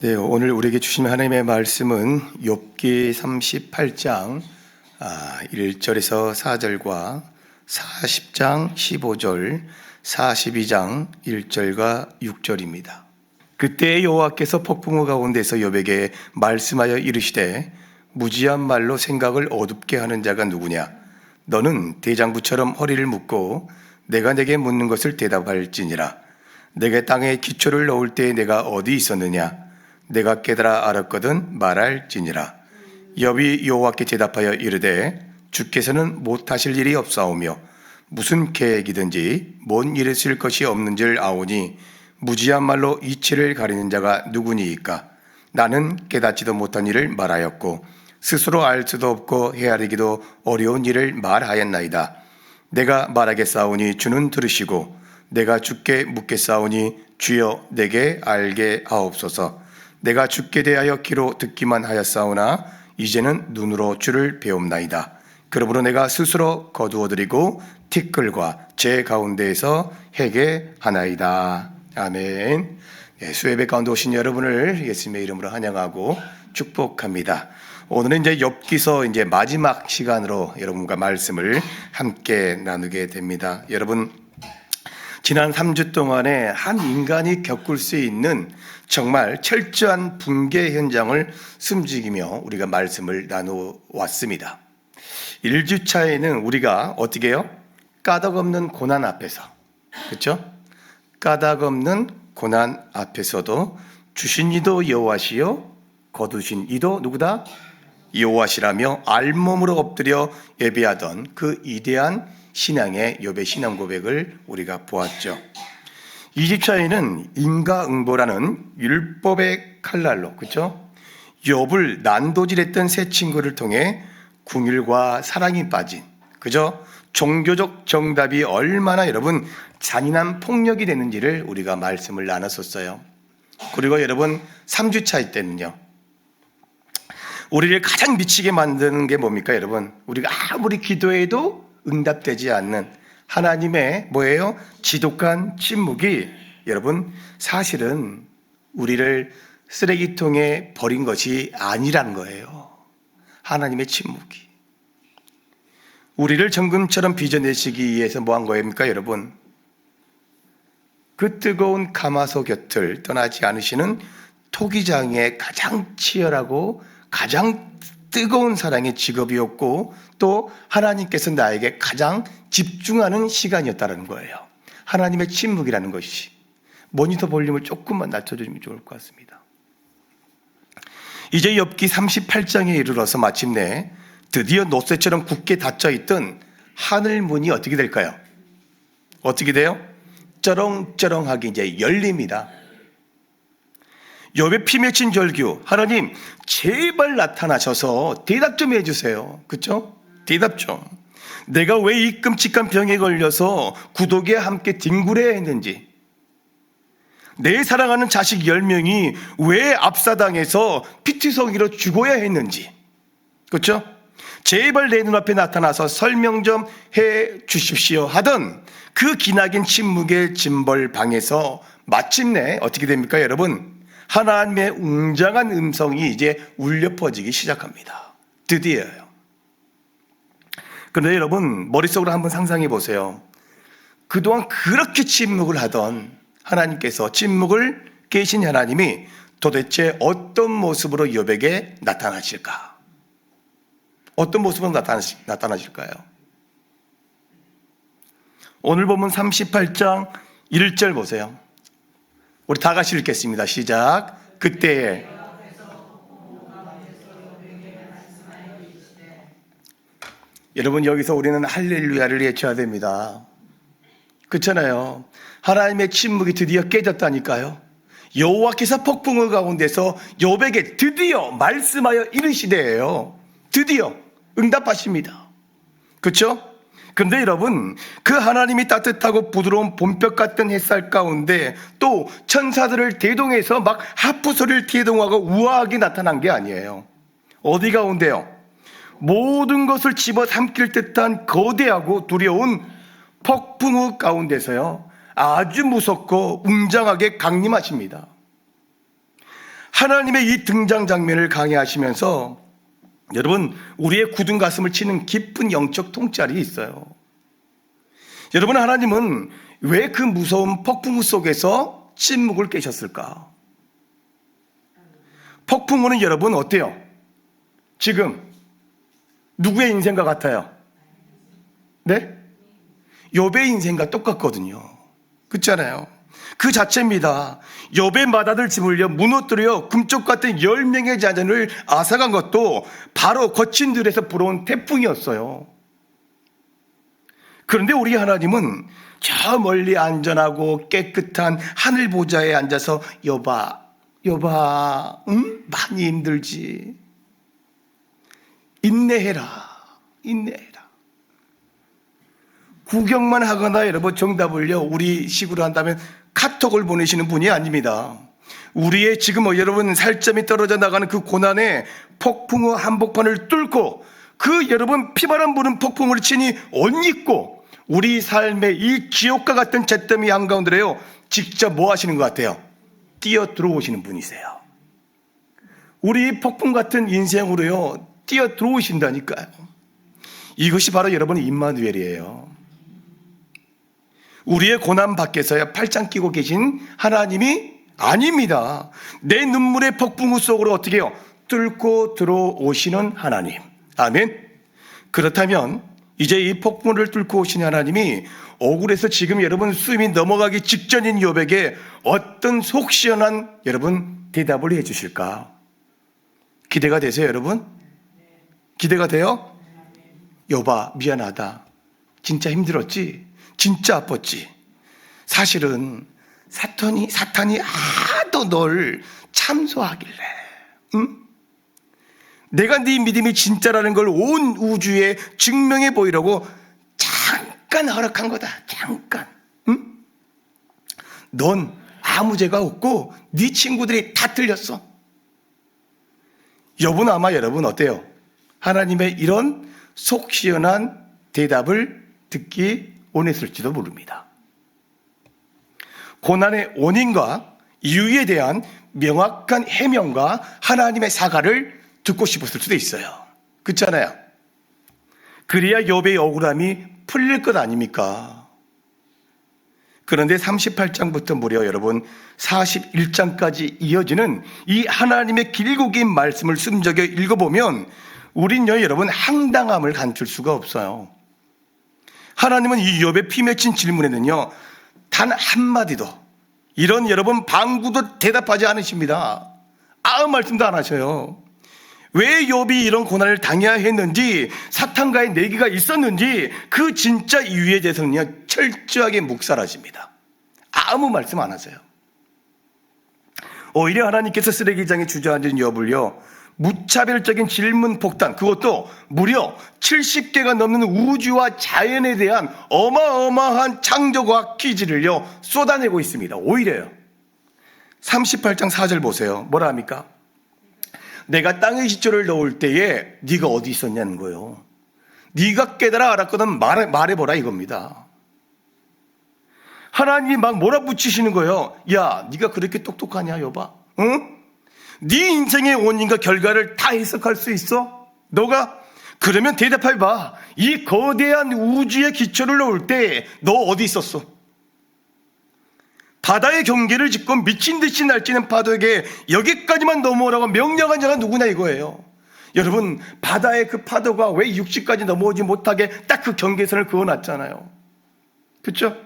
네, 오늘 우리에게 주신 하나님의 말씀은 욥기 38장 1절에서 4절과 40장 15절, 42장 1절과 6절입니다. 그때 여호와께서 폭풍우 가운데서 욥에게 말씀하여 이르시되 무지한 말로 생각을 어둡게 하는 자가 누구냐? 너는 대장부처럼 허리를 묶고 내가 내게 묻는 것을 대답할지니라. 내게 땅에 기초를 넣을 때에 내가 어디 있었느냐? 내가 깨달아 알았거든 말할지니라. 욥이 여호와께 대답하여 이르되 주께서는 못하실 일이 없사오며 무슨 계획이든지 뭔 일을 것이 없는 줄 아오니 무지한 말로 이치를 가리는 자가 누구니이까? 나는 깨닫지도 못한 일을 말하였고 스스로 알 수도 없고 헤아리기도 어려운 일을 말하였나이다. 내가 말하겠사오니 주는 들으시고 내가 주께 묻겠사오니 주여 내게 알게 하옵소서. 내가 주께 대하여 귀로 듣기만 하였사오나 이제는 눈으로 주를 배움나이다. 그러므로 내가 스스로 거두어드리고 티끌과 제 가운데에서 해게 하나이다. 아멘. 수예배 가운데 오신 여러분을 예수님의 이름으로 환영하고 축복합니다. 오늘은 이제 욥기서 이제 마지막 시간으로 여러분과 말씀을 함께 나누게 됩니다. 여러분, 지난 3주 동안에 한 인간이 겪을 수 있는 정말 철저한 붕괴 현장을 숨지기며 우리가 말씀을 나누어왔습니다. 1주차에는 우리가 어떻게 해요? 까닭 없는 고난 앞에서, 그렇죠? 까닭 없는 고난 앞에서도 주신 이도 여호와시요 거두신 이도 누구다? 여호와시라며 알몸으로 엎드려 예배하던 그 이대한 신앙의 욥의 신앙 고백을 우리가 보았죠. 2주차에는 인과응보라는 율법의 칼날로, 그렇죠? 욥을 난도질했던 세 친구를 통해 궁율과 사랑이 빠진, 그죠? 종교적 정답이 얼마나 여러분 잔인한 폭력이 되는지를 우리가 말씀을 나눴었어요. 그리고 여러분 3주차 때는요, 우리를 가장 미치게 만드는 게 뭡니까 여러분? 우리가 아무리 기도해도 응답되지 않는 하나님의 뭐예요? 지독한 침묵이 여러분 사실은 우리를 쓰레기통에 버린 것이 아니라는 거예요. 하나님의 침묵이 우리를 정금처럼 빚어내시기 위해서 뭐 한 거입니까 여러분? 그 뜨거운 가마솥 곁을 떠나지 않으시는 토기장의 가장 치열하고 가장 뜨거운 사랑의 직업이었고 또 하나님께서 나에게 가장 집중하는 시간이었다는 거예요. 하나님의 침묵이라는 것이. 모니터 볼륨을 조금만 낮춰주시면 좋을 것 같습니다. 이제 욥기 38장에 이르러서 마침내 드디어 노새처럼 굳게 닫혀있던 하늘문이 어떻게 될까요? 어떻게 돼요? 쩌렁쩌렁하게 이제 열립니다. 욥의 피 맺힌 절규, 하나님 제발 나타나셔서 대답 좀 해주세요. 그렇죠? 대답 좀. 내가 왜 이 끔찍한 병에 걸려서 구독에 함께 뒹굴해야 했는지, 내 사랑하는 자식 10명이 왜 압사당해서 피투성이로 죽어야 했는지, 그렇죠? 제발 내 눈앞에 나타나서 설명 좀 해 주십시오 하던 그 기나긴 침묵의 짐벌방에서 마침내 어떻게 됩니까 여러분? 하나님의 웅장한 음성이 이제 울려 퍼지기 시작합니다. 드디어요. 그런데 여러분 머릿속으로 한번 상상해 보세요. 그동안 그렇게 침묵을 하던 하나님께서, 침묵을 깨신 하나님이 도대체 어떤 모습으로 욥에게 나타나실까? 어떤 모습으로 나타나실까요? 오늘 보면 38장 1절 보세요. 우리 다 같이 읽겠습니다. 시작. 그때에 여러분 여기서 우리는 할렐루야를 외쳐야 됩니다. 그렇잖아요. 하나님의 침묵이 드디어 깨졌다니까요. 여호와께서 폭풍우 가운데서 욥에게 드디어 말씀하여 이르시되요. 드디어 응답하십니다. 그렇죠? 그런데 여러분 그 하나님이 따뜻하고 부드러운 봄볕 같은 햇살 가운데 또 천사들을 대동해서 막 하프 소리를 대동하고 우아하게 나타난 게 아니에요. 어디 가운데요? 모든 것을 집어삼킬 듯한 거대하고 두려운 폭풍우 가운데서요 아주 무섭고 웅장하게 강림하십니다. 하나님의 이 등장 장면을 강의하시면서 여러분, 우리의 굳은 가슴을 치는 깊은 영적 통찰이 있어요. 여러분, 하나님은 왜 그 무서운 폭풍우 속에서 침묵을 깨셨을까? 폭풍우는 여러분 어때요? 지금 누구의 인생과 같아요? 네? 욥의 인생과 똑같거든요. 그렇잖아요. 그 자체입니다. 욥의 맏아들 짐을요 무너뜨려 금쪽 같은 10명의 자손을 앗아간 것도 바로 거친 들에서 불어온 태풍이었어요. 그런데 우리 하나님은 저 멀리 안전하고 깨끗한 하늘 보좌에 앉아서 욥아, 응? 많이 힘들지. 인내해라. 구경만 하거나 여러분 정답을요 우리 식으로 한다면 카톡을 보내시는 분이 아닙니다. 우리의 지금 여러분 살점이 떨어져 나가는 그 고난의 폭풍우 한복판을 뚫고 그 여러분 피바람 부는 폭풍우를 치니 옷 입고 우리 삶의 이 지옥과 같은 잿더미 한가운데요 직접 뭐 하시는 것 같아요? 뛰어 들어오시는 분이세요. 우리 폭풍 같은 인생으로요 뛰어 들어오신다니까요. 이것이 바로 여러분의 임마누엘이에요. 우리의 고난 밖에서야 팔짱 끼고 계신 하나님이 아닙니다. 내 눈물의 폭풍우 속으로 어떻게 해요? 뚫고 들어오시는 하나님. 아멘. 그렇다면 이제 이 폭풍우를 뚫고 오신 하나님이 억울해서 지금 여러분 숨이 넘어가기 직전인 욥에게 어떤 속 시원한 여러분 대답을 해 주실까? 기대가 되세요, 여러분? 기대가 돼요? 욥아, 미안하다. 진짜 힘들었지? 진짜 아팠지? 사실은 사탄이 하도 널 참소하길래, 응? 내가 네 믿음이 진짜라는 걸 온 우주에 증명해 보이려고 잠깐 허락한 거다. 잠깐. 응? 넌 아무 죄가 없고 네 친구들이 다 틀렸어. 욥은 아마 여러분 어때요? 하나님의 이런 속 시원한 대답을 듣기 원했을지도 모릅니다. 고난의 원인과 이유에 대한 명확한 해명과 하나님의 사과를 듣고 싶었을 수도 있어요. 그렇잖아요. 그래야 욥의 억울함이 풀릴 것 아닙니까? 그런데 38장부터 무려 여러분 41장까지 이어지는 이 하나님의 길고 긴 말씀을 숨적여 읽어보면 우린요 여러분 황당함을 감출 수가 없어요. 하나님은 이 욥의 피 맺힌 질문에는요 단 한마디도 이런 여러분 방구도 대답하지 않으십니다. 아무 말씀도 안 하셔요. 왜 욥이 이런 고난을 당해야 했는지, 사탄과의 내기가 있었는지 그 진짜 이유에 대해서는요 철저하게 묵살하십니다. 아무 말씀 안 하세요. 오히려 하나님께서 쓰레기장에 주저앉은 욥을요 무차별적인 질문 폭탄, 그것도 무려 70개가 넘는 우주와 자연에 대한 어마어마한 창조과학 퀴즈를요 쏟아내고 있습니다. 오히려요. 38장 4절 보세요. 뭐라 합니까? 내가 땅의 시초를 넣을 때에 네가 어디 있었냐는 거예요. 네가 깨달아 알았거든 말해보라 이겁니다. 하나님이 막 몰아붙이시는 거예요. 야, 네가 그렇게 똑똑하냐 욥아? 응? 네 인생의 원인과 결과를 다 해석할 수 있어? 너가? 그러면 대답해봐. 이 거대한 우주의 기초를 놓을 때 너 어디 있었어? 바다의 경계를 짚고 미친 듯이 날뛰는 파도에게 여기까지만 넘어오라고 명령한 자가 누구냐 이거예요. 여러분, 바다의 그 파도가 왜 60까지 넘어오지 못하게 딱 그 경계선을 그어놨잖아요. 그렇죠?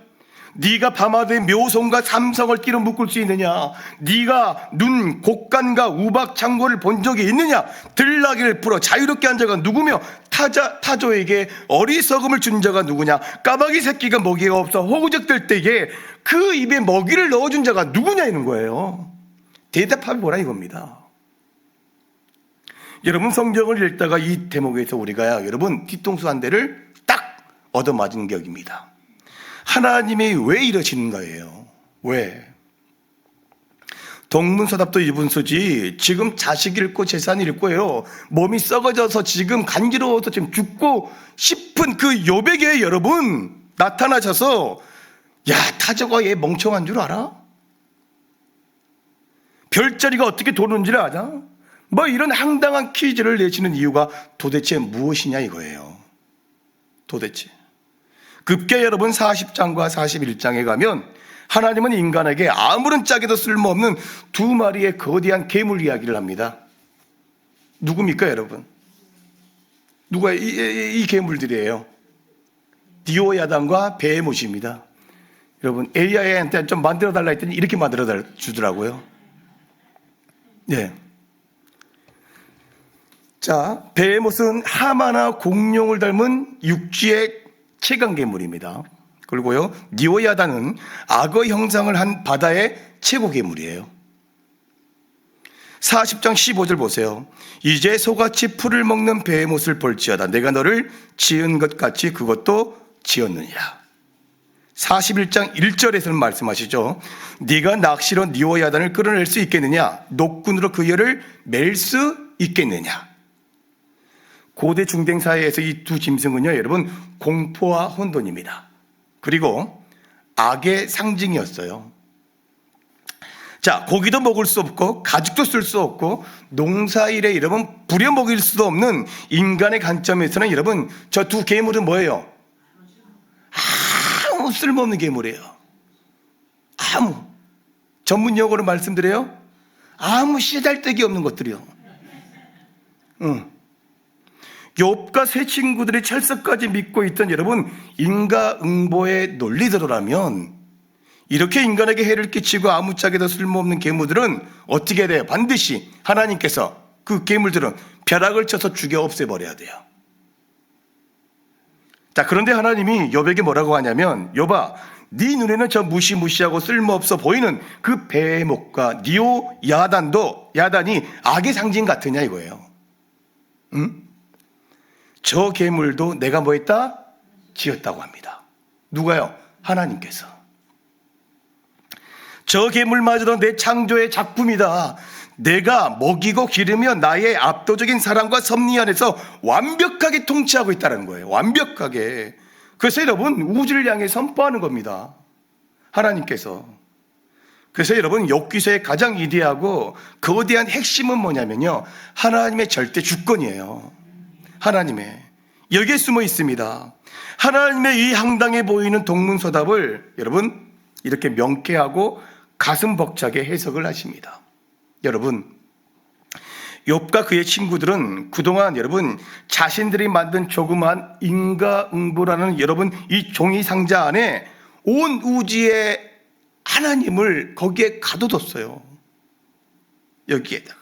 네가 밤하늘의 묘성과 삼성을 끼로 묶을 수 있느냐? 네가 눈, 곡간과 우박 창고를 본 적이 있느냐? 들나귀를 풀어 자유롭게 한 자가 누구며 타조에게 어리석음을 준 자가 누구냐? 까마귀 새끼가 먹이가 없어 호구적될 때에 그 입에 먹이를 넣어준 자가 누구냐 이런 거예요. 대답하면 뭐라 이겁니다. 여러분 성경을 읽다가 이 대목에서 우리가 여러분 뒤통수 한 대를 딱 얻어맞은 격입니다. 하나님이 왜 이러시는 거예요? 왜? 동문서답도 이분수지 지금 자식 잃고 재산 잃고요 몸이 썩어져서 지금 간지러워서 지금 죽고 싶은 그 욥에게 여러분 나타나셔서 야 타조가 얘 멍청한 줄 알아? 별자리가 어떻게 도는지를 아냐? 뭐 이런 황당한 퀴즈를 내시는 이유가 도대체 무엇이냐 이거예요. 도대체. 급기야 여러분 40장과 41장에 가면 하나님은 인간에게 아무런 짝에도 쓸모없는 두 마리의 거대한 괴물 이야기를 합니다. 누굽니까 여러분? 누가 이 괴물들이에요? 디오야단과 베헤못입니다. 여러분 AI한테 좀 만들어달라 했더니 이렇게 만들어 주더라고요. 네. 자, 베헤못은 하마나 공룡을 닮은 육지의 최강 괴물입니다. 그리고요, 디오야단은 악어 형상을 한 바다의 최고 괴물이에요. 40장 15절 보세요. 이제 소같이 풀을 먹는 베헤못을 볼지어다. 내가 너를 지은 것 같이 그것도 지었느니라. 41장 1절에서는 말씀하시죠. 네가 낚시로 디오야단을 끌어낼 수 있겠느냐? 녹군으로 그 혀를 맬 수 있겠느냐? 고대 중동 사회에서 이 두 짐승은요, 여러분 공포와 혼돈입니다. 그리고 악의 상징이었어요. 자, 고기도 먹을 수 없고 가죽도 쓸 수 없고 농사일에 여러분 부려먹일 수도 없는 인간의 관점에서는 여러분 저 두 괴물은 뭐예요? 아무 쓸모없는 괴물이에요. 아무. 전문 용어로 말씀드려요. 아무 씨달데기 없는 것들이요. 욥과 세 친구들이 철석까지 믿고 있던 여러분 인과응보의 논리대로라면 이렇게 인간에게 해를 끼치고 아무짝에도 쓸모없는 괴물들은 어떻게 돼요? 반드시 하나님께서 그 괴물들은 벼락을 쳐서 죽여 없애버려야 돼요. 자, 그런데 하나님이 욥에게 뭐라고 하냐면 욥아, 네 눈에는 저 무시무시하고 쓸모없어 보이는 그 베헤못과 야단이 악의 상징 같으냐 이거예요. 응? 저 괴물도 내가 뭐 했다? 지었다고 합니다. 누가요? 하나님께서. 저 괴물마저도 내 창조의 작품이다. 내가 먹이고 기르며 나의 압도적인 사랑과 섭리 안에서 완벽하게 통치하고 있다는 거예요. 완벽하게. 그래서 여러분 우주를 향해 선포하는 겁니다. 하나님께서. 그래서 여러분 욥기서의 가장 위대하고 거대한 핵심은 뭐냐면요, 하나님의 절대 주권이에요. 하나님의. 여기에 숨어 있습니다. 하나님의 이 황당해 보이는 동문서답을 여러분 이렇게 명쾌하고 가슴 벅차게 해석을 하십니다. 여러분 욥과 그의 친구들은 그동안 여러분 자신들이 만든 조그만 인과응보라는 여러분 이 종이 상자 안에 온 우주의 하나님을 거기에 가둬뒀어요. 여기에다가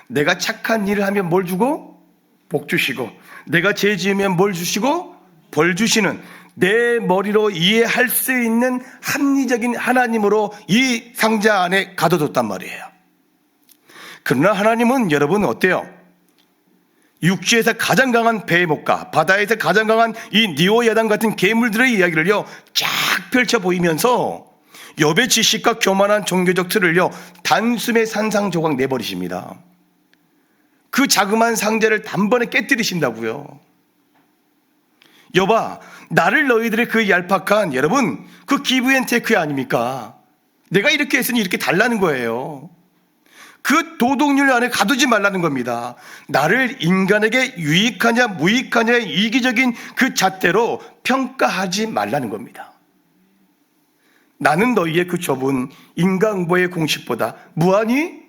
내가 착한 일을 하면 뭘 주고? 복 주시고, 내가 죄 지으면 뭘 주시고? 벌 주시는, 내 머리로 이해할 수 있는 합리적인 하나님으로 이 상자 안에 가둬뒀단 말이에요. 그러나 하나님은 여러분 어때요? 육지에서 가장 강한 베헤못과 바다에서 가장 강한 이 니오야단 같은 괴물들의 이야기를요 쫙 펼쳐 보이면서 욥의 지식과 교만한 종교적 틀을요 단숨에 산상조각 내버리십니다. 그 자그마한 상자를 단번에 깨뜨리신다고요. 욥아, 나를 너희들의 그 얄팍한 여러분 그 기브앤테크 아닙니까? 내가 이렇게 했으니 이렇게 달라는 거예요. 그 도덕률 안에 가두지 말라는 겁니다. 나를 인간에게 유익하냐 무익하냐의 이기적인 그 잣대로 평가하지 말라는 겁니다. 나는 너희의 그 좁은 인과응보의 공식보다 무한히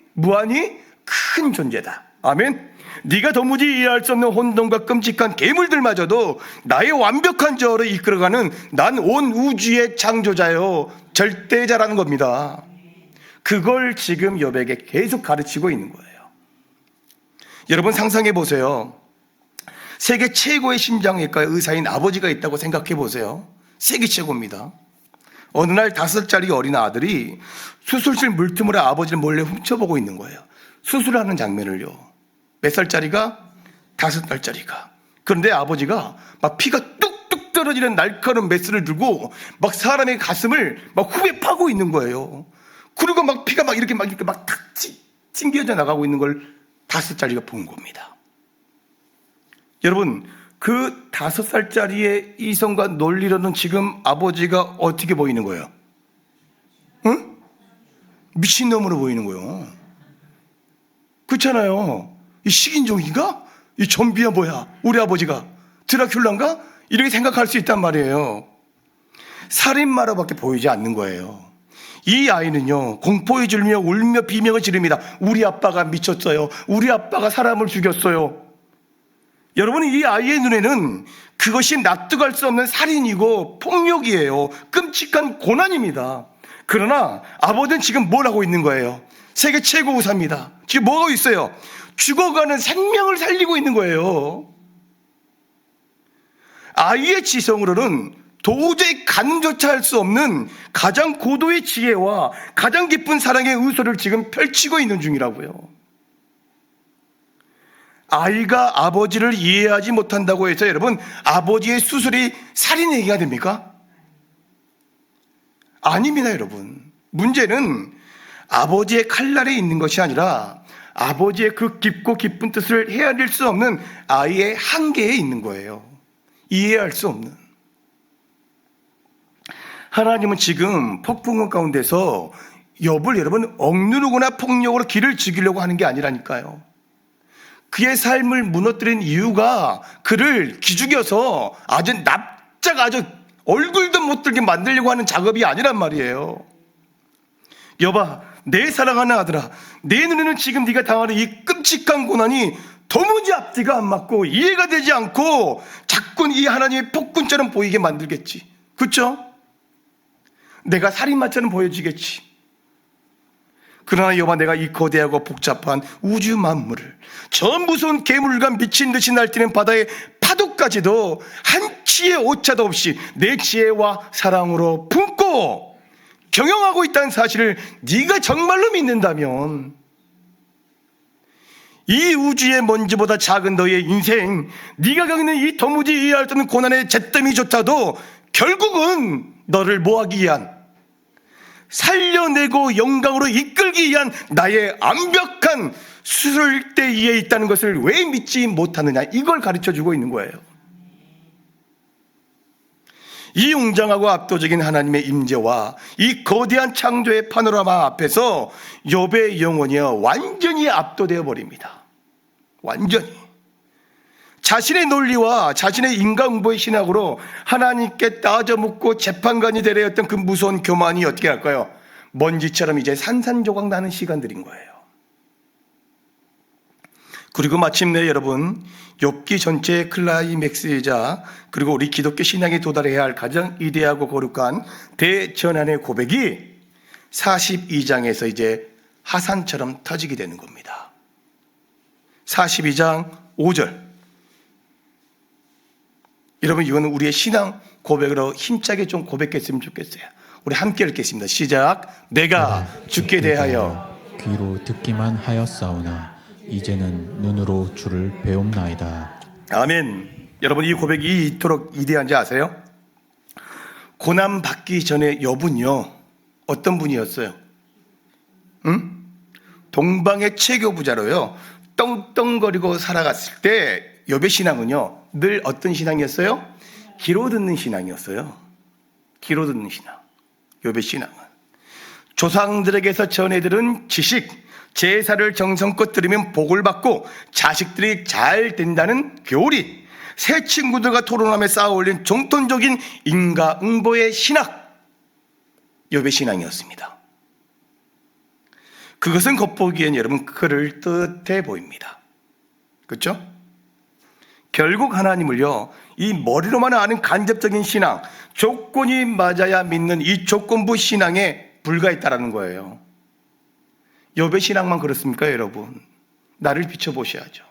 큰 존재다. 아멘. 네가 도무지 이해할 수 없는 혼돈과 끔찍한 괴물들마저도 나의 완벽한 저어를 이끌어가는 난 온 우주의 창조자요 절대자라는 겁니다. 그걸 지금 욥에게 계속 가르치고 있는 거예요. 여러분 상상해 보세요. 세계 최고의 심장외과 의사인 아버지가 있다고 생각해 보세요. 세계 최고입니다. 어느 날 5살짜리 어린 아들이 수술실 물틈으로 아버지를 몰래 훔쳐보고 있는 거예요. 수술하는 장면을요. 몇 살짜리가? 5살짜리가. 그런데 아버지가 막 피가 뚝뚝 떨어지는 날카로운 메스를 들고 막 사람의 가슴을 막 후벼 파고 있는 거예요. 그리고 막 피가 막 이렇게 탁 튕겨져 나가고 있는 걸 5살짜리가 본 겁니다. 여러분, 그 5살짜리의 이성과 논리로는 지금 아버지가 어떻게 보이는 거예요? 응? 미친놈으로 보이는 거예요. 그렇잖아요. 이 식인종인가? 이 좀비야 뭐야? 우리 아버지가 드라큘라인가? 이렇게 생각할 수 있단 말이에요. 살인마로밖에 보이지 않는 거예요. 이 아이는요, 공포에 질며 울며 비명을 지릅니다. 우리 아빠가 미쳤어요. 우리 아빠가 사람을 죽였어요. 여러분, 이 아이의 눈에는 그것이 납득할 수 없는 살인이고 폭력이에요. 끔찍한 고난입니다. 그러나 아버지는 지금 뭘 하고 있는 거예요? 세계 최고 의사입니다. 지금 뭐 하고 있어요? 죽어가는 생명을 살리고 있는 거예요. 아이의 지성으로는 도저히 가늠조차 할 수 없는 가장 고도의 지혜와 가장 깊은 사랑의 의소를 지금 펼치고 있는 중이라고요. 아이가 아버지를 이해하지 못한다고 해서 여러분, 아버지의 수술이 살인 얘기가 됩니까? 아닙니다, 여러분. 문제는 아버지의 칼날에 있는 것이 아니라 아버지의 그 깊고 깊은 뜻을 헤아릴 수 없는 아이의 한계에 있는 거예요. 이해할 수 없는. 하나님은 지금 폭풍우 가운데서 욥을 여러분 억누르거나 폭력으로 길을 죽이려고 하는 게 아니라니까요. 그의 삶을 무너뜨린 이유가 그를 기죽여서 아주 납작 아주 얼굴도 못 들게 만들려고 하는 작업이 아니란 말이에요. 여봐, 내 사랑하는 아들아, 내 눈에는 지금 네가 당하는 이 끔찍한 고난이 도무지 앞뒤가 안 맞고 이해가 되지 않고 자꾸 이 하나님의 폭군처럼 보이게 만들겠지. 그렇죠? 내가 살인마처럼 보여지겠지. 그러나 여봐, 내가 이 거대하고 복잡한 우주 만물을, 저 무서운 괴물과 미친 듯이 날뛰는 바다의 파도까지도 한치의 오차도 없이 내 지혜와 사랑으로 품고 경영하고 있다는 사실을 네가 정말로 믿는다면 이 우주의 먼지보다 작은 너의 인생, 네가 겪는 이 도무지 이해할 수 없는 고난의 잿더미조차도 결국은 너를 뭐하기 위한, 살려내고 영광으로 이끌기 위한 나의 완벽한 수술대에 있다는 것을 왜 믿지 못하느냐, 이걸 가르쳐주고 있는 거예요. 이 웅장하고 압도적인 하나님의 임재와 이 거대한 창조의 파노라마 앞에서 욥의 영혼이요 완전히 압도되어 버립니다. 완전히. 자신의 논리와 자신의 인간응보의 신학으로 하나님께 따져 묻고 재판관이 되려 했던 그 무서운 교만이 어떻게 할까요? 먼지처럼 이제 산산조각 나는 시간들인 거예요. 그리고 마침내 여러분, 욥기 전체의 클라이맥스이자 그리고 우리 기독교 신앙에 도달해야 할 가장 위대하고 거룩한 대전환의 고백이 42장에서 이제 하산처럼 터지게 되는 겁니다. 42장 5절. 여러분, 이거는 우리의 신앙 고백으로 힘차게 좀 고백했으면 좋겠어요. 우리 함께 읽겠습니다. 시작. 내가 주께 대하여 귀로 듣기만 하였사오나 이제는 눈으로 주를 배움나이다. 아멘. 여러분, 이 고백이 이토록 위대한지 아세요? 고난 받기 전에 욥은요 어떤 분이었어요? 동방의 체교 부자로요 떵떵거리고 살아갔을 때 욥의 신앙은요 늘 어떤 신앙이었어요? 귀로 듣는 신앙이었어요. 귀로 듣는 신앙. 욥의 신앙은 조상들에게서 전해들은 지식, 제사를 정성껏 들으면 복을 받고 자식들이 잘 된다는 교리, 새 친구들과 토론하며 쌓아올린 정통적인 인과응보의 신학, 욥의 신앙이었습니다. 그것은 겉보기엔 여러분 그럴듯해 보입니다. 그렇죠? 결국 하나님을요 이 머리로만 아는 간접적인 신앙, 조건이 맞아야 믿는 이 조건부 신앙에 불과했다라는 거예요. 욥의 신앙만 그렇습니까, 여러분? 나를 비춰보셔야죠.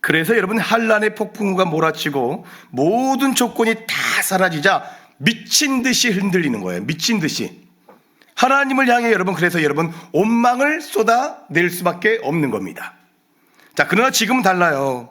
그래서 여러분, 한란의 폭풍우가 몰아치고 모든 조건이 다 사라지자 미친 듯이 흔들리는 거예요. 미친 듯이. 하나님을 향해 여러분, 그래서 여러분 온망을 쏟아낼 수밖에 없는 겁니다. 자, 그러나 지금은 달라요.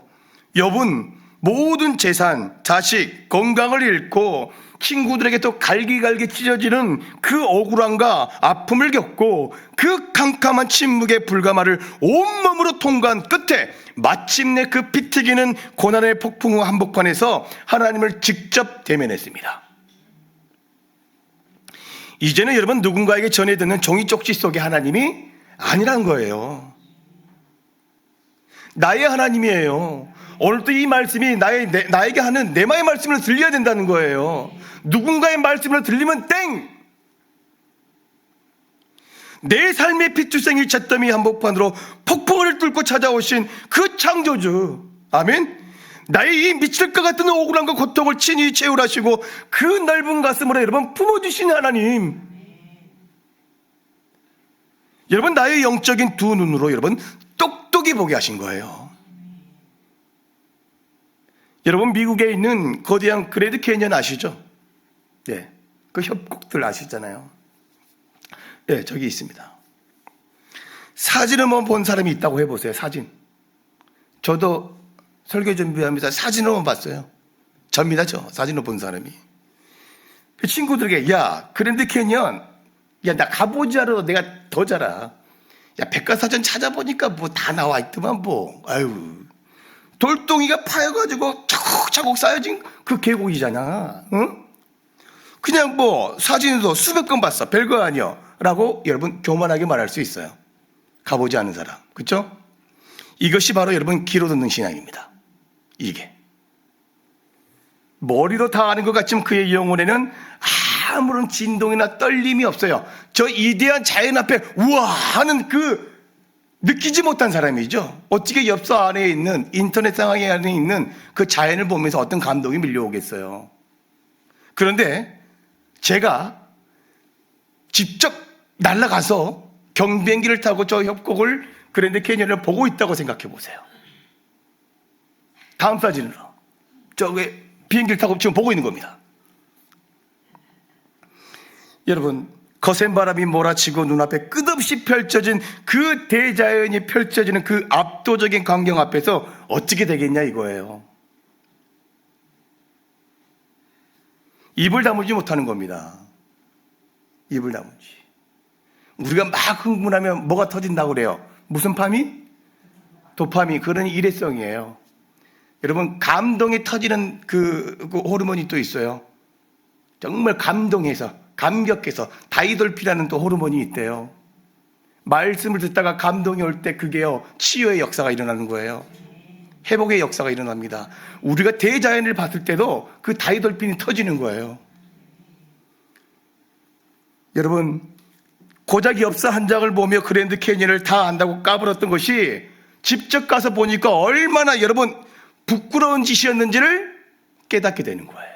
욥은 모든 재산, 자식, 건강을 잃고 친구들에게 또 갈기갈기 찢어지는 그 억울함과 아픔을 겪고 그 캄캄한 침묵의 불가마를 온몸으로 통과한 끝에 마침내 그 피 튀기는 고난의 폭풍우 한복판에서 하나님을 직접 대면했습니다. 이제는 여러분 누군가에게 전해 듣는 종이 쪽지 속에 하나님이 아니란 거예요. 나의 하나님이에요. 오늘도 이 말씀이 나에게 하는 내마의 말씀을 들려야 된다는 거예요. 누군가의 말씀을 들리면 땡! 내 삶의 피투성이 잿더미 한복판으로 폭풍을 뚫고 찾아오신 그 창조주, 아멘. 나의 이 미칠 것 같은 억울함과 고통을 친히 채울하시고 그 넓은 가슴으로 여러분 품어주신 하나님, 여러분 나의 영적인 두 눈으로 여러분 똑똑히 보게 하신 거예요. 여러분 미국에 있는 거대한 그랜드 캐니언 아시죠? 네, 그 협곡들 아시잖아요. 네, 저기 있습니다. 사진을 한번 본 사람이 있다고 해보세요. 사진. 저도 설교 준비하면서 사진을 한번 봤어요. 접니다, 사진을 본 사람이. 그 친구들에게, 야, 그랜드 캐니언, 야, 나 가보지 않아도 내가 더 잘 알아. 야, 백과사전 찾아보니까 뭐 다 나와 있더만 뭐. 아유, 돌덩이가 파여가지고 차곡차곡 쌓여진 그 계곡이잖아. 응? 그냥 뭐 사진도 수백 건 봤어. 별거 아니야. 라고 여러분 교만하게 말할 수 있어요. 가보지 않은 사람. 그렇죠? 이것이 바로 여러분 귀로 듣는 신앙입니다. 이게. 머리로 다 아는 것 같지만 그의 영혼에는 아무런 진동이나 떨림이 없어요. 저 이대한 자연 앞에 우와 하는 그 느끼지 못한 사람이죠. 어떻게 엽서 안에 있는 인터넷 상황 안에 있는 그 자연을 보면서 어떤 감동이 밀려오겠어요. 그런데 제가 직접 날아가서 경비행기를 타고 저 협곡을 그랜드 캐니언을 보고 있다고 생각해 보세요. 다음 사진으로 저기 비행기를 타고 지금 보고 있는 겁니다. 여러분 거센 바람이 몰아치고 눈앞에 끝없이 펼쳐진 그 대자연이 펼쳐지는 그 압도적인 광경 앞에서 어떻게 되겠냐 이거예요. 입을 다물지 못하는 겁니다. 입을 다물지. 우리가 막 흥분하면 뭐가 터진다고 그래요? 무슨 파미? 도파민. 그런 일회성이에요. 여러분 감동이 터지는 그 호르몬이 또 있어요. 정말 감동해서 감격해서 다이돌피라는 또 호르몬이 있대요. 말씀을 듣다가 감동이 올 때 그게요 치유의 역사가 일어나는 거예요. 회복의 역사가 일어납니다. 우리가 대자연을 봤을 때도 그 다이돌핀이 터지는 거예요. 여러분 고작 엽서 한 장을 보며 그랜드 캐니언을 다 안다고 까불었던 것이 직접 가서 보니까 얼마나 여러분 부끄러운 짓이었는지를 깨닫게 되는 거예요.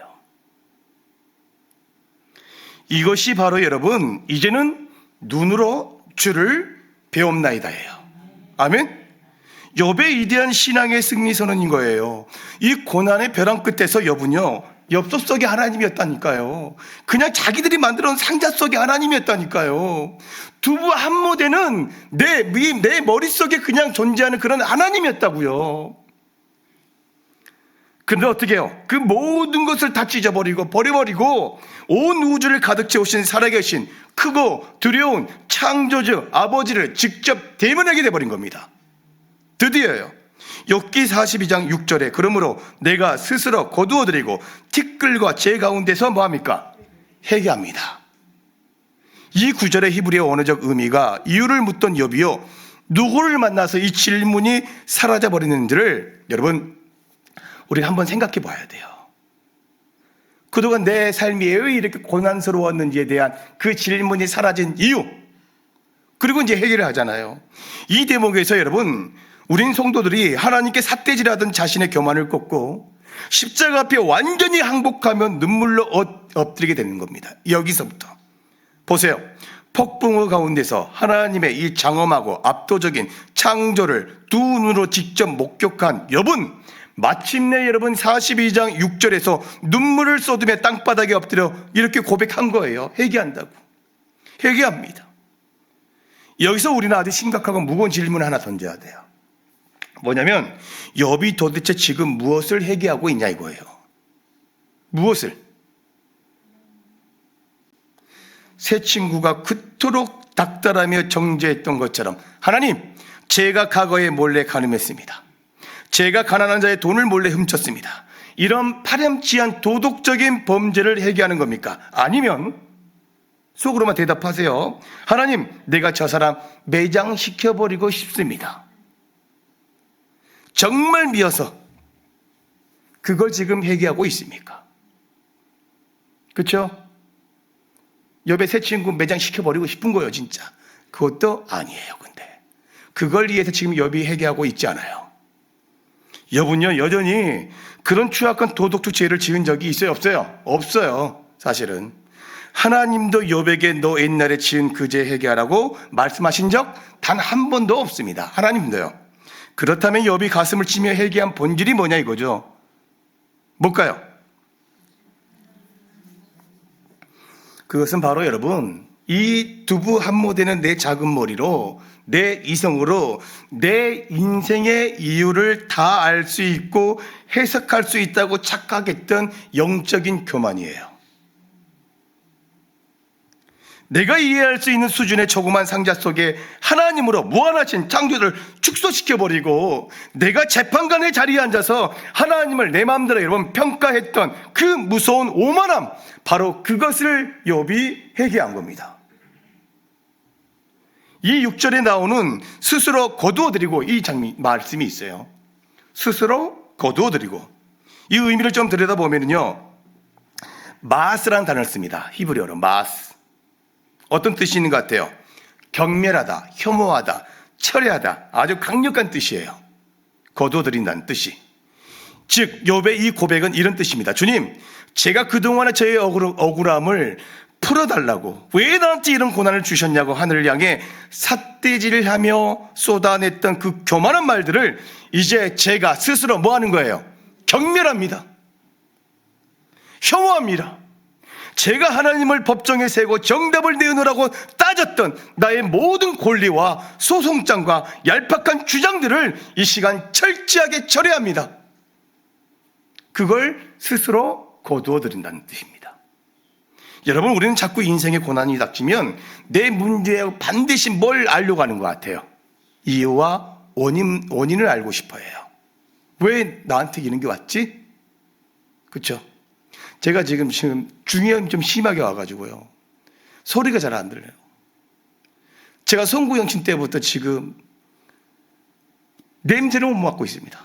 이것이 바로 여러분 이제는 눈으로 주를 배움나이다예요. 아멘. 욥의 위대한 신앙의 승리 선언인 거예요. 이 고난의 벼랑 끝에서 욥은요 엽서 속에 하나님이었다니까요. 그냥 자기들이 만들어 놓은 상자 속에 하나님이었다니까요. 두부 한 모대는 내 머릿속에 그냥 존재하는 그런 하나님이었다고요. 그런데 어떻게 해요? 그 모든 것을 다 찢어버리고 버려버리고 온 우주를 가득 채우신 살아계신 크고 두려운 창조주 아버지를 직접 대면하게 돼버린 겁니다. 드디어요. 욥기 42장 6절에 그러므로 내가 스스로 거두어드리고 티끌과 제 가운데서 뭐합니까? 회개합니다. 이 구절의 히브리어 언어적 의미가 이유를 묻던 욥이요 누구를 만나서 이 질문이 사라져버리는지를 여러분 우리가 한번 생각해 봐야 돼요. 그동안 내 삶이 왜 이렇게 고난스러웠는지에 대한 그 질문이 사라진 이유, 그리고 이제 해결을 하잖아요. 이 대목에서 여러분 우린 성도들이 하나님께 삿대질하던 자신의 교만을 꺾고 십자가 앞에 완전히 항복하면 눈물로 엎드리게 되는 겁니다. 여기서부터 보세요. 폭풍우 가운데서 하나님의 이 장엄하고 압도적인 창조를 두 눈으로 직접 목격한 욥은 마침내 여러분 42장 6절에서 눈물을 쏟으며 땅바닥에 엎드려 이렇게 고백한 거예요. 회개한다고. 회개합니다. 여기서 우리는 아주 심각하고 무거운 질문을 하나 던져야 돼요. 뭐냐면 욥이 도대체 지금 무엇을 회개하고 있냐 이거예요. 무엇을? 새 친구가 그토록 닥달하며 정죄했던 것처럼 하나님, 제가 과거에 몰래 간음했습니다. 제가 가난한 자의 돈을 몰래 훔쳤습니다. 이런 파렴치한 도덕적인 범죄를 회개하는 겁니까? 아니면 속으로만 대답하세요. 하나님, 내가 저 사람 매장시켜버리고 싶습니다. 정말 미워서 그걸 지금 회개하고 있습니까? 그렇죠? 옆에 새 친구 매장시켜버리고 싶은 거예요, 진짜. 그것도 아니에요, 근데. 그걸 위해서 지금 욥이 회개하고 있지 않아요. 욥은요, 여전히 그런 추악한 도덕적 죄를 지은 적이 있어요, 없어요? 없어요, 사실은. 하나님도 욥에게 너 옛날에 지은 그 죄 회개하라고 말씀하신 적 단 한 번도 없습니다. 하나님도요. 그렇다면 욥이 가슴을 치며 회개한 본질이 뭐냐 이거죠. 뭘까요? 그것은 바로 여러분, 이 두부 한 모되는 내 작은 머리로, 내 이성으로 내 인생의 이유를 다 알 수 있고 해석할 수 있다고 착각했던 영적인 교만이에요. 내가 이해할 수 있는 수준의 조그만 상자 속에 하나님으로 무한하신 창조를 축소시켜버리고 내가 재판관의 자리에 앉아서 하나님을 내 마음대로 여러분 평가했던 그 무서운 오만함, 바로 그것을 욥이 회개한 겁니다. 이 6절에 나오는 스스로 거두어드리고, 이 말씀이 있어요. 스스로 거두어드리고, 이 의미를 좀 들여다보면요, 마스라는 단어를 씁니다. 히브리어로 마스. 어떤 뜻이 있는 것 같아요? 경멸하다, 혐오하다, 철회하다, 아주 강력한 뜻이에요. 거두어드린다는 뜻이. 즉 욥의 이 고백은 이런 뜻입니다. 주님, 제가 그동안의 저의 억울함을 풀어달라고, 왜 나한테 이런 고난을 주셨냐고 하늘을 향해 삿대질을 하며 쏟아냈던 그 교만한 말들을 이제 제가 스스로 뭐 하는 거예요? 경멸합니다. 혐오합니다. 제가 하나님을 법정에 세고 정답을 내놓으라고 따졌던 나의 모든 권리와 소송장과 얄팍한 주장들을 이 시간 철저하게 철회합니다. 그걸 스스로 거두어드린다는 뜻입니다. 여러분, 우리는 자꾸 인생의 고난이 닥치면 내 문제에 반드시 뭘 알려고 하는 것 같아요? 이유와 원인을 알고 싶어 해요. 왜 나한테 이런 게 왔지? 그렇죠? 제가 지금 중이염이 좀 심하게 와가지고요, 소리가 잘 안 들려요. 제가 송구영신 때부터 지금 냄새를 못 맡고 있습니다.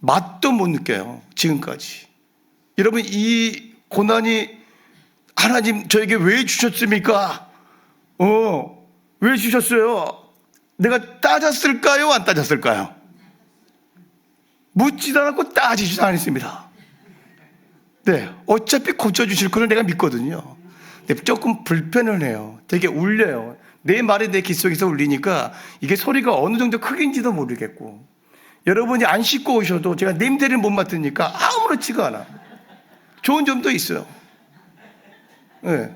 맛도 못 느껴요, 지금까지. 여러분, 이 고난이 하나님 저에게 왜 주셨습니까? 왜 주셨어요? 내가 따졌을까요? 안 따졌을까요? 묻지도 않았고 따지지도 않았습니다. 네, 어차피 고쳐주실 거를 내가 믿거든요. 근데 조금 불편을 해요. 되게 울려요. 내 말이 내 귀 속에서 울리니까 이게 소리가 어느 정도 크기인지도 모르겠고, 여러분이 안 씻고 오셔도 제가 냄새를 못 맡으니까 아무렇지가 않아. 좋은 점도 있어요. 네.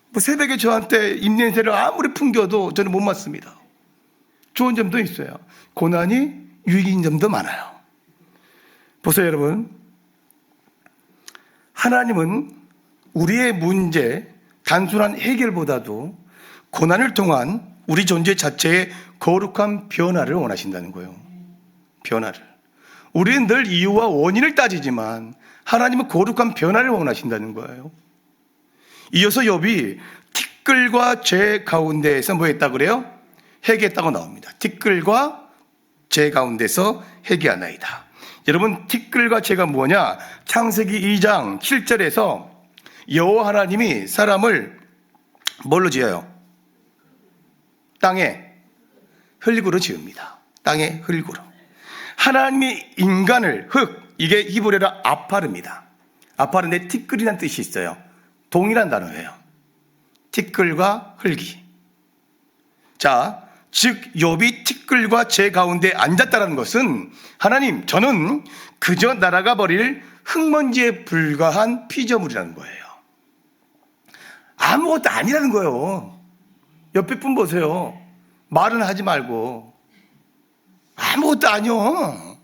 뭐 새벽에 저한테 입냄새를 아무리 풍겨도 저는 못 맡습니다. 좋은 점도 있어요. 고난이 유익인 점도 많아요. 보세요, 여러분. 하나님은 우리의 문제, 단순한 해결보다도 고난을 통한 우리 존재 자체의 거룩한 변화를 원하신다는 거예요. 변화를. 우리는 늘 이유와 원인을 따지지만 하나님은 거룩한 변화를 원하신다는 거예요. 이어서 욥이 티끌과 죄 가운데에서 뭐 했다 그래요? 회개했다고 나옵니다. 티끌과 죄 가운데서 회개하나이다. 여러분, 티끌과 죄가 뭐냐? 창세기 2장 7절에서 여호와 하나님이 사람을 뭘로 지어요? 땅에 흙으로 지읍니다. 땅에 흙으로. 하나님이 인간을 흙, 이게 히브리어로 아파르입니다. 아파르인데 티끌이라는 뜻이 있어요. 동일한 단어예요. 티끌과 흙이. 자, 즉 욥이 티끌과 죄 가운데 앉았다는 것은, 하나님, 저는 그저 날아가 버릴 흙먼지에 불과한 피조물이라는 거예요. 아무것도 아니라는 거예요. 옆에 분 보세요. 말은 하지 말고. 아무것도 아니요.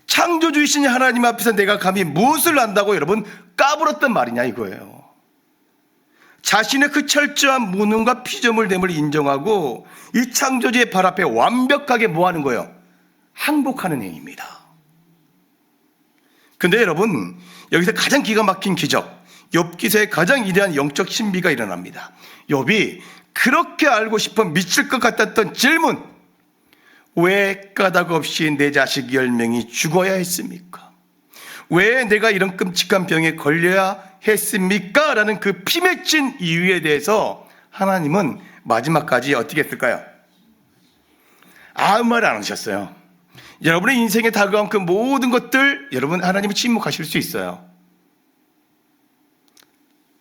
창조주이신 하나님 앞에서 내가 감히 무엇을 안다고 여러분 까불었단 말이냐 이거예요. 자신의 그 철저한 무능과 피조물됨을 인정하고 이 창조주의 발 앞에 완벽하게 뭐 하는 거예요? 항복하는 행위입니다. 근데 여러분, 여기서 가장 기가 막힌 기적, 욥기서에 가장 위대한 영적 신비가 일어납니다. 욥이 그렇게 알고 싶어 미칠 것 같았던 질문, 왜 까닭 없이 내 자식 10명이 죽어야 했습니까? 왜 내가 이런 끔찍한 병에 걸려야 했습니까? 라는 그 피맺힌 이유에 대해서 하나님은 마지막까지 어떻게 했을까요? 아무 말 안 하셨어요. 여러분의 인생에 다가온 그 모든 것들, 여러분 하나님이 침묵하실 수 있어요.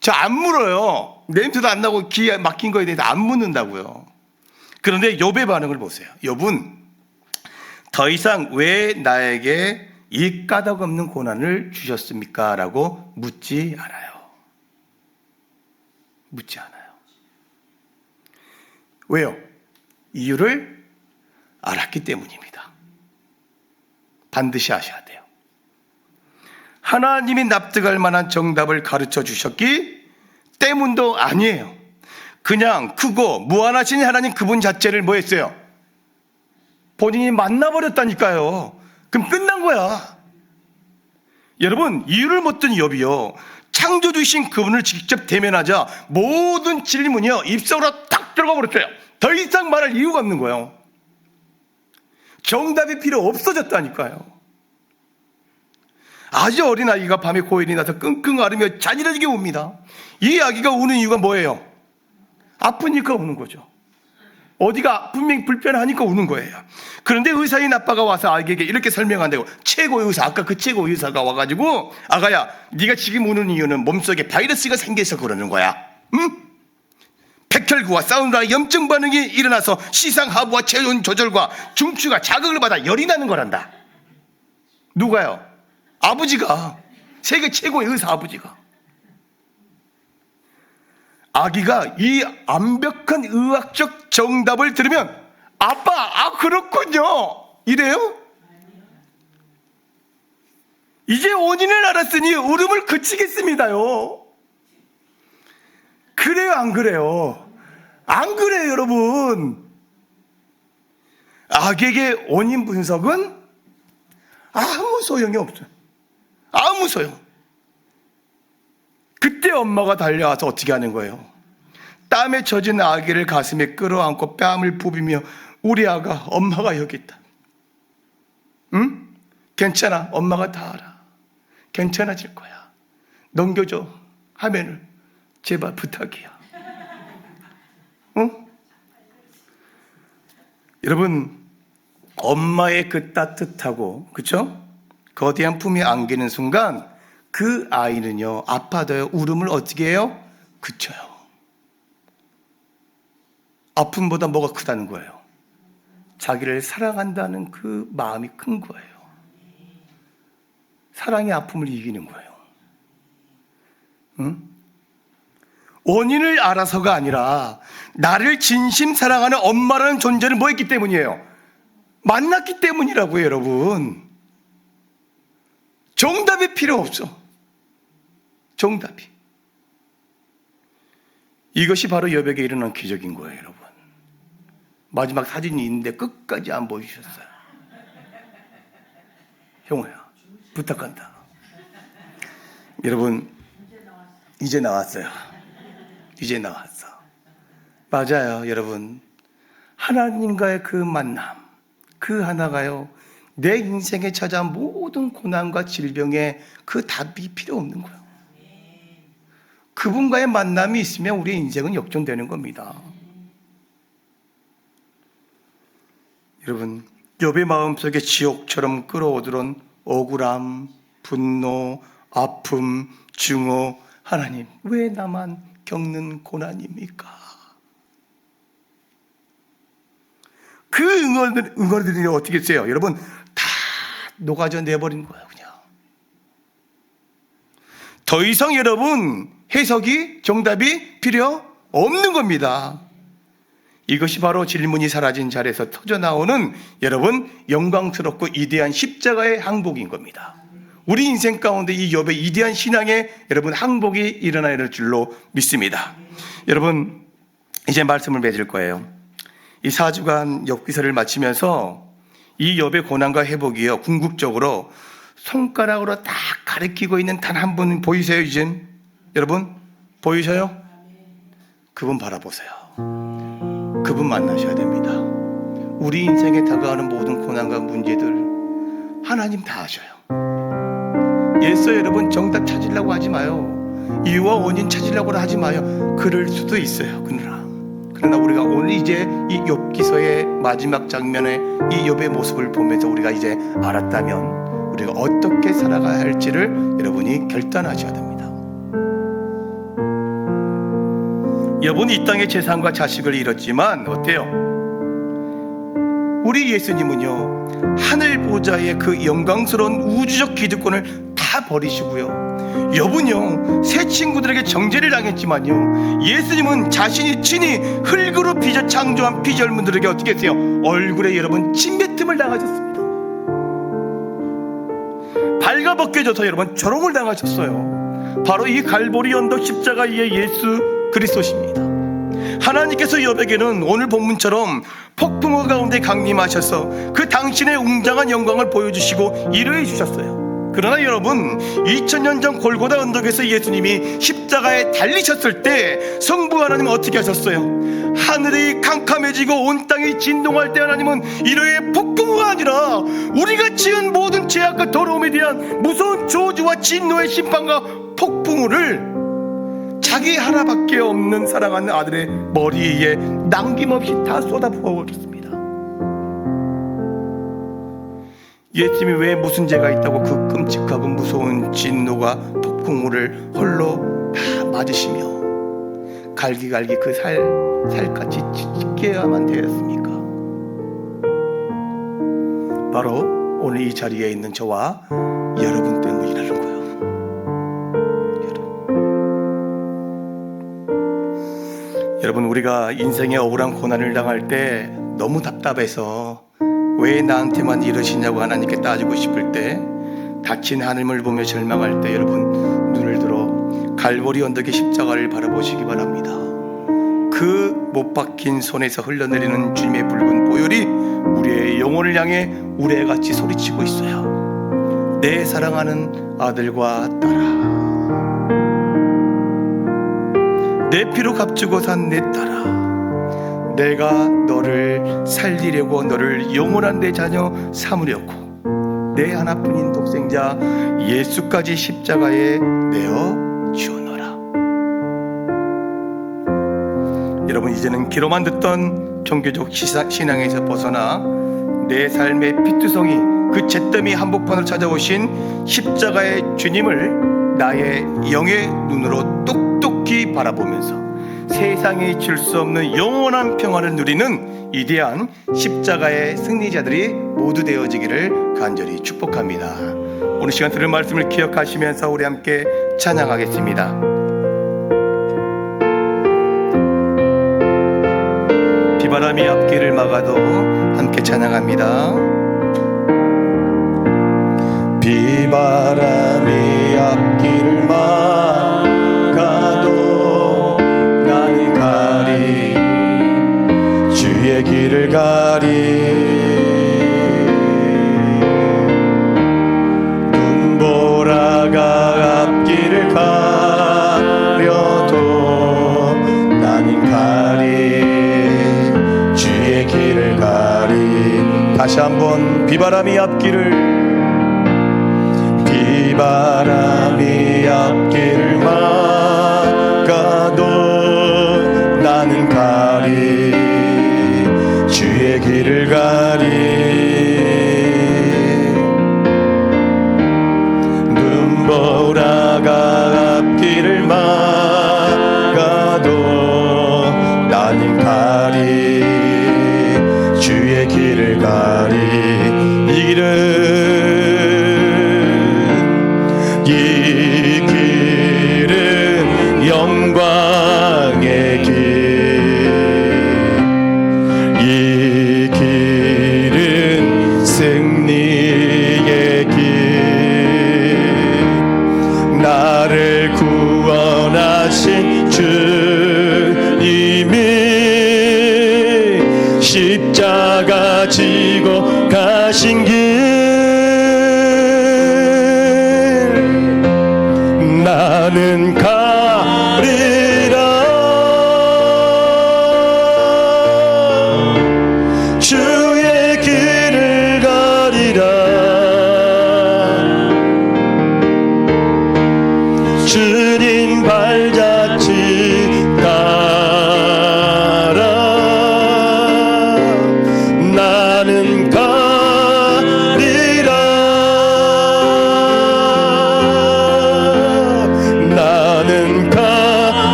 저 안 물어요. 냄새도 안 나고 귀에 막힌 거에 대해서 안 묻는다고요. 그런데 욥의 반응을 보세요. 욥은 더 이상 왜 나에게 이 까닭 없는 고난을 주셨습니까? 라고 묻지 않아요. 묻지 않아요. 왜요? 이유를 알았기 때문입니다. 반드시 아셔야 돼요. 하나님이 납득할 만한 정답을 가르쳐 주셨기 때문도 아니에요. 그냥 크고 무한하신 하나님 그분 자체를 뭐 했어요? 본인이 만나버렸다니까요. 그럼 끝난 거야. 여러분, 이유를 묻던 욥이요, 창조주신 그분을 직접 대면하자 모든 질문이요 입속으로 탁 들어가 버렸어요. 더 이상 말할 이유가 없는 거예요. 정답이 필요 없어졌다니까요. 아주 어린 아기가 밤에 고열이 나서 끙끙 앓으며 잔인하게 웁니다. 이 아기가 우는 이유가 뭐예요? 아프니까 우는 거죠. 어디가 분명히 불편하니까 우는 거예요. 그런데 의사인 아빠가 와서 아기에게 이렇게 설명한다고. 최고의 의사, 아까 그 최고의 의사가 와가지고, 아가야, 네가 지금 우는 이유는 몸속에 바이러스가 생겨서 그러는 거야. 응? 백혈구와 싸우느라 염증 반응이 일어나서 시상하부와 체온 조절과 중추가 자극을 받아 열이 나는 거란다. 누가요? 아버지가, 세계 최고의 의사 아버지가. 아기가 이 완벽한 의학적 정답을 들으면 아빠, 그렇군요, 이래요? 이제 원인을 알았으니 울음을 그치겠습니다요. 그래요, 안 그래요? 안 그래요, 여러분? 아기에게 원인 분석은 아무 소용이 없어요. 아무 소용. 그때 엄마가 달려와서 어떻게 하는 거예요? 땀에 젖은 아기를 가슴에 끌어안고 뺨을 부비며, 우리 아가, 엄마가 여기 있다. 응? 괜찮아, 엄마가 다 알아. 괜찮아질 거야. 넘겨줘 하면은 제발 부탁이야. 응? 여러분, 엄마의 그 따뜻하고, 그쵸? 거대한 품에 안기는 순간 그 아이는요, 아파도요, 울음을 어떻게 해요? 그쳐요. 아픔보다 뭐가 크다는 거예요? 자기를 사랑한다는 그 마음이 큰 거예요. 사랑이 아픔을 이기는 거예요. 응? 원인을 알아서가 아니라 나를 진심 사랑하는 엄마라는 존재를 뭐 했기 때문이에요? 만났기 때문이라고요, 여러분. 정답이 필요 없어. 정답이. 이것이 바로 욥에게 일어난 기적인 거예요, 여러분. 마지막 사진이 있는데 끝까지 안 보여주셨어요. 형호야, 부탁한다. 여러분, 이제 나왔어요. 이제 나왔어. 맞아요, 여러분. 하나님과의 그 만남, 그 하나가요, 내 인생에 찾아온 모든 고난과 질병에 그 답이 필요 없는 거예요. 그분과의 만남이 있으면 우리의 인생은 역전되는 겁니다. 여러분, 욥의 마음속에 지옥처럼 끌어오르는 억울함, 분노, 아픔, 증오, 하나님, 왜 나만 겪는 고난입니까? 그 응원들이 어떻게 했어요? 여러분, 다 녹아져 내버린 거예요, 그냥. 더 이상 여러분, 해석이, 정답이 필요 없는 겁니다. 이것이 바로 질문이 사라진 자리에서 터져나오는 여러분, 영광스럽고 이대한 십자가의 항복인 겁니다. 우리 인생 가운데 이 욥의 이대한 신앙의 여러분 항복이 일어날 줄로 믿습니다. 여러분, 이제 말씀을 맺을 거예요. 이 4주간 욥기서를 마치면서 이 욥의 고난과 회복이요, 궁극적으로 손가락으로 딱 가리키고 있는 단 한 분 보이세요? 이젠 여러분 보이셔요? 그분 바라보세요. 그분 만나셔야 됩니다. 우리 인생에 다가오는 모든 고난과 문제들 하나님 다 아셔요. 예수 여러분 정답 찾으려고 하지 마요. 이유와 원인 찾으려고 하지 마요. 그럴 수도 있어요. 그러나 우리가 오늘 이제 이 욥기서의 마지막 장면에 이 욥의 모습을 보면서 우리가 이제 알았다면 우리가 어떻게 살아가야 할지를 여러분이 결단하셔야 됩니다. 여러분이 이 땅에 재산과 자식을 잃었지만 어때요? 우리 예수님은요, 하늘 보좌의 그 영광스러운 우주적 기득권을 다 버리시고요, 여분요 새 친구들에게 정죄를 당했지만요, 예수님은 자신이 친히 흙으로 빚어 창조한 피절문들에게 어떻게 했어요? 얼굴에 여러분 침뱉음을 당하셨습니다. 발가벗겨져서 여러분 조롱을 당하셨어요. 바로 이 갈보리 언덕 십자가 위의 예수 그리스도십니다. 하나님께서 욥에게는 오늘 본문처럼 폭풍우 가운데 강림하셔서 그 당신의 웅장한 영광을 보여주시고 위로해 주셨어요. 그러나 여러분, 2000년 전 골고다 언덕에서 예수님이 십자가에 달리셨을 때 성부 하나님은 어떻게 하셨어요? 하늘이 캄캄해지고 온 땅이 진동할 때 하나님은 이러의 폭풍우가 아니라 우리가 지은 모든 죄악과 더러움에 대한 무서운 저주와 진노의 심판과 폭풍우를 자기 하나밖에 없는 사랑하는 아들의 머리 위에 남김없이 다 쏟아부어버렸습니다. 예수님이 왜 무슨 죄가 있다고 그 끔찍하고 무서운 진노가 폭풍우를 홀로 다 맞으시며 갈기갈기 그 살같이 찢겨야만 되었습니까? 바로 오늘 이 자리에 있는 저와 여러분 때문이라는 거예요. 여러분, 우리가 인생의 억울한 고난을 당할 때 너무 답답해서 왜 나한테만 이러시냐고 하나님께 따지고 싶을 때, 닫힌 하늘을 보며 절망할 때 여러분 눈을 들어 갈보리 언덕의 십자가를 바라보시기 바랍니다. 그 못 박힌 손에서 흘러내리는 주님의 붉은 보혈이 우리의 영혼을 향해 우레같이 소리치고 있어요. 내 사랑하는 아들과 딸아, 내 피로 값주고 산 내 딸아, 내가 너를 살리려고 너를 영원한 내 자녀 삼으려고 내 하나뿐인 독생자 예수까지 십자가에 내어 주노라. 여러분, 이제는 귀로만 듣던 종교적 신앙에서 벗어나 내 삶의 피투성이 그 잿더미 한복판을 찾아오신 십자가의 주님을 나의 영의 눈으로 똑똑히 바라보면서 세상에 줄 수 없는 영원한 평화를 누리는 위대한 십자가의 승리자들이 모두 되어지기를 간절히 축복합니다. 오늘 시간 들은 말씀을 기억하시면서 우리 함께 찬양하겠습니다. 비바람이 앞길을 막아도 함께 찬양합니다. 비바람이 앞길을 막아도 나는 가리, 주의 길을 가리. 눈보라가 앞길을 가려도 나는 가리, 주의 길을 가리. 다시 한번 비바람이 앞길을, 비바람이 앞길을 막아도 나는 가리, 주의 길을 가리. 눈보라가 앞길을 막아도 나는 가리, 주의 길을 가리. 이 길은 영광의 길, 이 길은 승리의 길. 나를 구원하신 주님이 십자가 지고 가신 길, 나는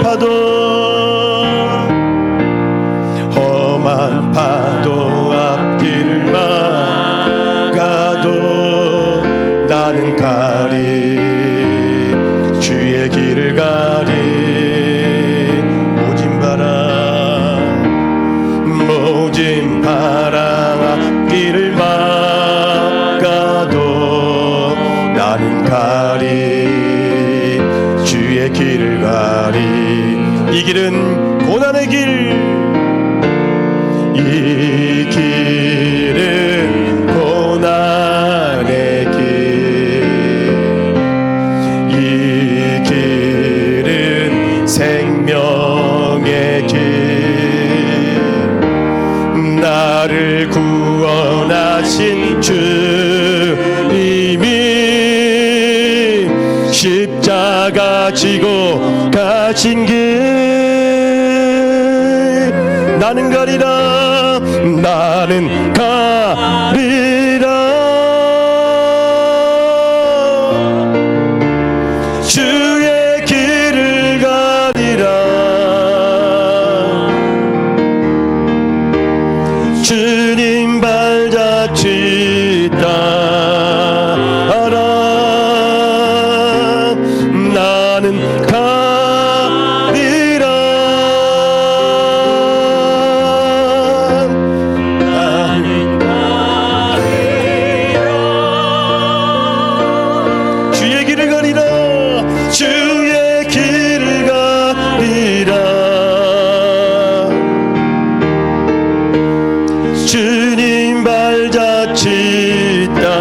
파도 험한 파도 앞길을 막아도 나는 가리 주의 길을 가리 모진 바람 앞길을 막아도 나는 가리 주의 길을 가리 이 길은 고난의 길 이 길은 고난의 길 이 길은 생명의 길 나를 구원하신 주님이 십자가 지고 가신 길 나는 가리라 나는 가리라 주의 길을 가리라 주님 발자취 따라 나는 가리라 나는 가리라 주의 길을 가리라 주의 길을 가리라 주님 발자취 따라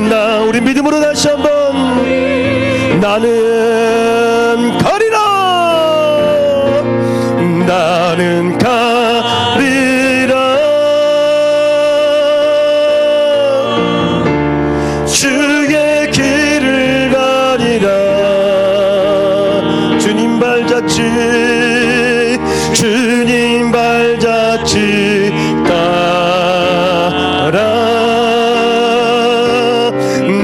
나 우리 믿음으로 다시 한번 나는 가리라 나는 가리라 주의 길을 가리라 주님 발자취 주님 발자취 따라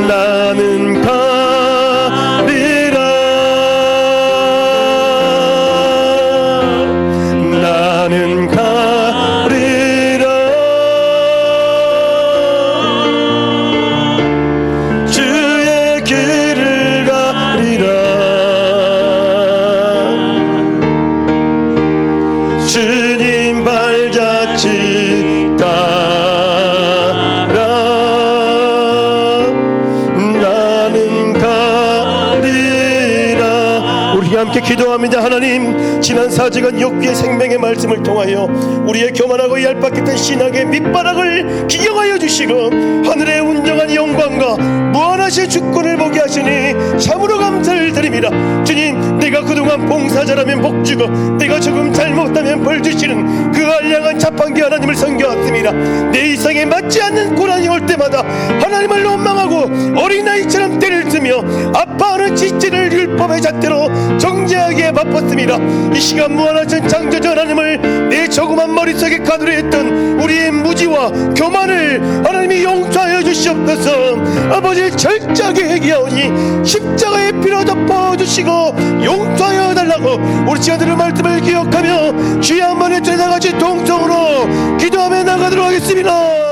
나는 가리라 나는 가리라 주의 길을 가리라 주님 발자취 따라 나는 가리라 우리 함께 기도합니다. 하나님 지난 4주간 욥기의 생명의 말씀을 통하여 우리의 교만하고 얄팍했던 신앙의 밑바닥을 기경하여 주시고 하늘의 운정한 영광과 무한하신 주권을 보게 하시니 참으로 감사를 드립니다. 주님 내가 그동안 봉사자라면 복주고 내가 조금 잘못하면 벌주시는 그 알량한 자판기 하나님을 섬겨왔습니다. 내 이상에 맞지 않는 고난이 올 때마다 하나님을 원망하고 어린아이처럼 때를 쓰며 아파하는 지체를 율법의 잣대로 정죄하기에 바빴습니다. 이 시간 무한하신 창조주 하나님을 내 조그만 머릿속에 가두려 했던 우리의 무지와 교만을 하나님이 용서하여 주시옵소서. 아버지 철저하게 회개하오니 십자가의 피로 덮어주시고 용서하여 달라고 우리 친구들의 말씀을 기억하며 주의 한 번에 나같이 동성으로 기도하며 나가도록 하겠습니다.